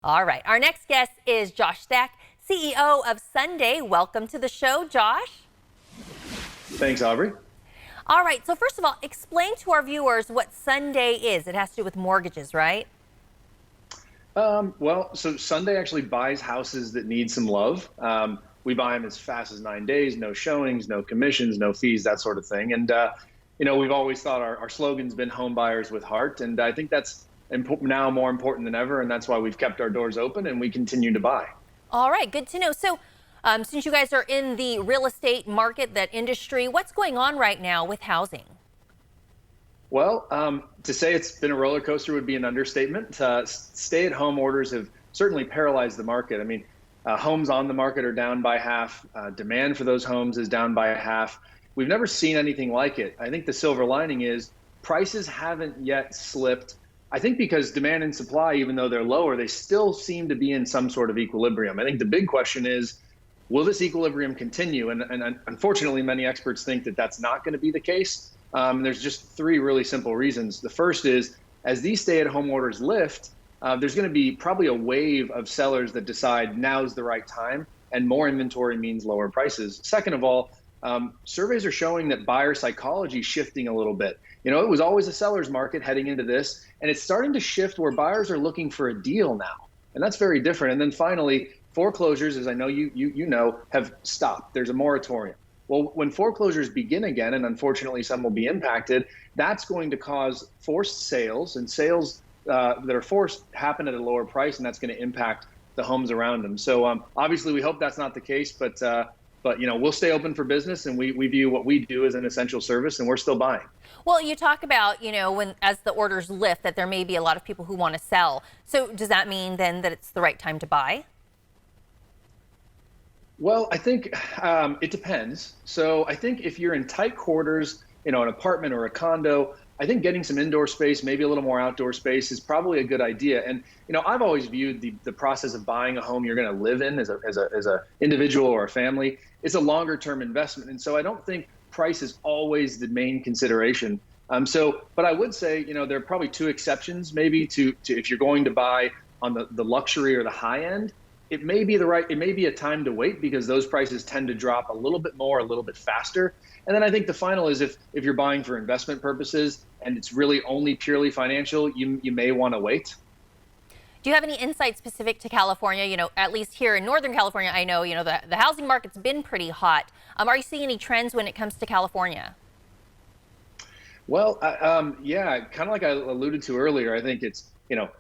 All right. Our next guest is Josh Stech, CEO of Sundae. Welcome to the show, Josh. Thanks, Aubrey. All right. So first of all, explain to our viewers what Sundae is. It has to do with mortgages, right? So Sunday actually buys houses that need some love. We buy them as fast as 9 days, no showings, no commissions, no fees, that sort of thing. And, we've always thought our slogan's been home buyers with heart. And I think that's now more important than ever. And that's why we've kept our doors open and we continue to buy. All right. Good to know. So since you guys are in the real estate market, that industry, what's going on right now with housing? Well, to say it's been a roller coaster would be an understatement. Stay-at-home orders have certainly paralyzed the market. I mean, homes on the market are down by half. Demand for those homes is down by half. We've never seen anything like it. I think the silver lining is prices haven't yet slipped. I think because demand and supply, even though they're lower, they still seem to be in some sort of equilibrium. I think the big question is, will this equilibrium continue? And unfortunately, many experts think that that's not going to be the case. There's just three really simple reasons. The first is, as these stay-at-home orders lift, there's going to be probably a wave of sellers that decide now's the right time, and more inventory means lower prices. Second of all, surveys are showing that buyer psychology is shifting a little bit. It was always a seller's market heading into this, and it's starting to shift where buyers are looking for a deal now. And that's very different. And then finally, foreclosures, as I know you know, have stopped. There's a moratorium. Well, when foreclosures begin again, and unfortunately some will be impacted, that's going to cause forced sales, and sales that are forced happen at a lower price, and that's going to impact the homes around them. So obviously we hope that's not the case, but we'll stay open for business, and we view what we do as an essential service, and we're still buying. Well, you talk about, when as the orders lift, that there may be a lot of people who want to sell. So does that mean then that it's the right time to buy? Well, I think it depends. So I think if you're in tight quarters, an apartment or a condo, I think getting some indoor space, maybe a little more outdoor space, is probably a good idea. And I've always viewed the process of buying a home you're going to live in as a individual or a family. It's a longer term investment, and so I don't think price is always the main consideration. But I would say there are probably two exceptions maybe to if you're going to buy on the luxury or the high end. It may be a time to wait because those prices tend to drop a little bit more, a little bit faster. And then I think the final is if you're buying for investment purposes and it's really only purely financial, you may want to wait. Do you have any insight specific to California? At least here in Northern California, I know, the housing market's been pretty hot. Are you seeing any trends when it comes to California? Well, yeah, kind of like I alluded to earlier, I think it's,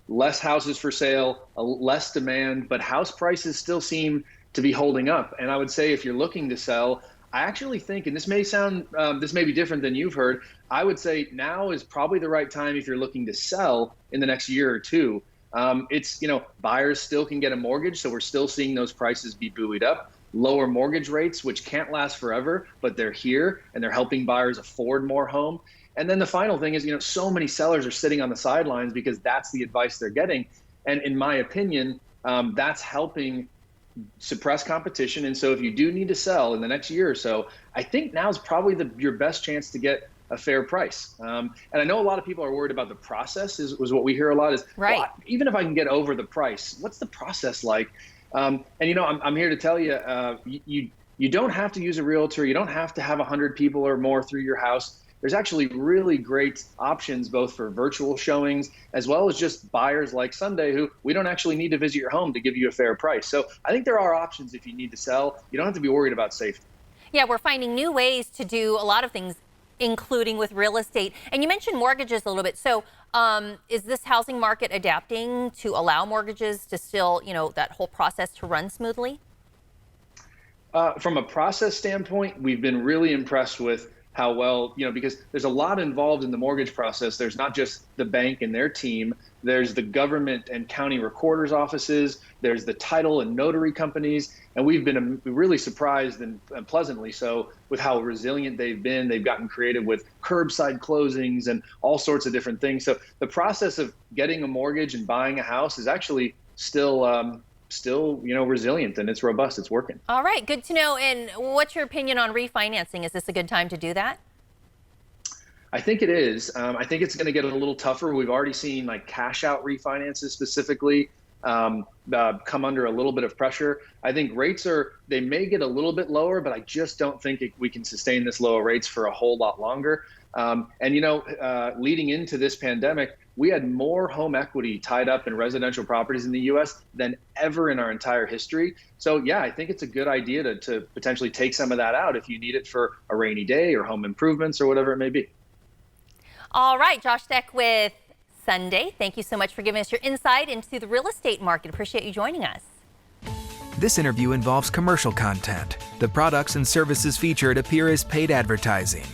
less houses for sale, less demand, but house prices still seem to be holding up. And I would say if you're looking to sell, I actually think, and this may be different than you've heard, I would say now is probably the right time if you're looking to sell in the next year or two. Buyers still can get a mortgage, so we're still seeing those prices be buoyed up. Lower mortgage rates, which can't last forever, but they're here and they're helping buyers afford more home. And then the final thing is, so many sellers are sitting on the sidelines because that's the advice they're getting. And in my opinion, that's helping suppress competition. And so if you do need to sell in the next year or so, I think now is probably your best chance to get a fair price. And I know a lot of people are worried about the process was what we hear a lot is, right. Well, even if I can get over the price, what's the process like? I'm here to tell you, you don't have to use a realtor. You don't have to have 100 people or more through your house. There's actually really great options both for virtual showings as well as just buyers like Sundae who we don't actually need to visit your home to give you a fair price. So I think there are options if you need to sell. You don't have to be worried about safety. Yeah, we're finding new ways to do a lot of things, including with real estate. And you mentioned mortgages a little bit. So is this housing market adapting to allow mortgages to still, that whole process to run smoothly? From a process standpoint, we've been really impressed with how well, because there's a lot involved in the mortgage process. There's not just the bank and their team. There's the government and county recorders offices. There's the title and notary companies. And we've been really surprised and pleasantly so with how resilient they've been. They've gotten creative with curbside closings and all sorts of different things. So the process of getting a mortgage and buying a house is actually still resilient, and it's robust. It's working. All right, good to know. And what's your opinion on refinancing? Is this a good time to do that? I think it is. I think it's going to get a little tougher. We've already seen like cash out refinances specifically come under a little bit of pressure. I think rates they may get a little bit lower, but I just don't think we can sustain this low rates for a whole lot longer. Leading into this pandemic, we had more home equity tied up in residential properties in the U.S. than ever in our entire history. So yeah, I think it's a good idea to potentially take some of that out if you need it for a rainy day or home improvements or whatever it may be. All right, Josh Stech with Sundae. Thank you so much for giving us your insight into the real estate market. Appreciate you joining us. This interview involves commercial content. The products and services featured appear as paid advertising.